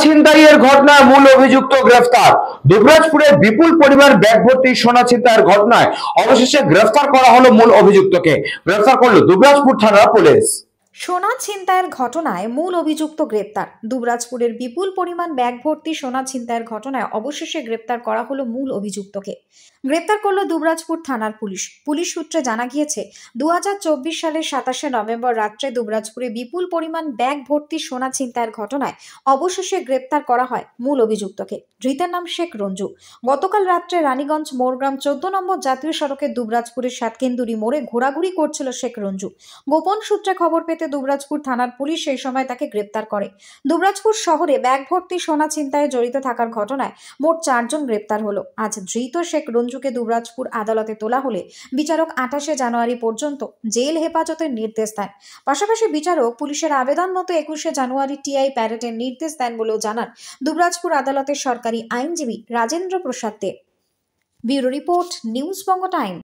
ছিনতাইয়ের ঘটনায় মূল অভিযুক্ত গ্রেফতার। দুবরাজপুরে বিপুল পরিমাণ ব্যাগ ভর্তি সোনা ছিনতাইয়ের ঘটনায় অবশেষে গ্রেফতার করা হলো মূল অভিযুক্তকে। গ্রেফতার করলো দুবরাজপুর থানার পুলিশ। সোনা ছিনতাইয়ের ঘটনায় মূল অভিযুক্ত গ্রেপ্তার। দুবরাজপুরের বিপুল পরিমাণ ব্যাগ ভর্তি সোনা ছিনতাইয়ের ঘটনায় অবশেষে গ্রেপ্তার করা হলো মূল অভিযুক্তকে। গ্রেপ্তার করলো দুবরাজপুর থানার পুলিশ। পুলিশ সূত্রে জানা গিয়েছে, 2024 সালের 27শে নভেম্বর রাত্রে দুবরাজপুরে বিপুল পরিমাণ ব্যাগ ভর্তি সোনা ছিনতাইয়ের ঘটনায় অবশেষে গ্রেপ্তার করা হয় মূল অভিযুক্তকে। ধৃতের নাম শেখ রঞ্জু। গতকাল রাত্রে রানীগঞ্জ মোরগ্রাম 14 নম্বর জাতীয় সড়কের দুবরাজপুরের সাতকেন্দুরি মোড়ে ঘোরাঘুরি করছিল শেখ রঞ্জু। গোপন সূত্রে খবর পেতে দুবরাজপুর থানার পুলিশ সেই সময় তাকে গ্রেপ্তার করে। দুবরাজপুর শহরে ব্যাগ ভর্তি সোনা ছিনতাইয়ে জড়িত থাকার ঘটনায় মোট 4 জন গ্রেপ্তার হলো। আজ ধৃত শেখ রঞ্জুকে দুবরাজপুর আদালতে তোলা হলে বিচারক 28শে জানুয়ারি পর্যন্ত জেল হেফাজতের নির্দেশ দেন। পাশাপাশি বিচারক পুলিশের আবেদন মতো 21শে জানুয়ারি টিআই প্যারেডের নির্দেশ দেন বলেও জানান দুবরাজপুর আদালতের সরকারি আইনজীবী রাজেন্দ্র প্রসাদ দে। ব্যুরো রিপোর্ট, নিউজ বঙ্গ টাইম।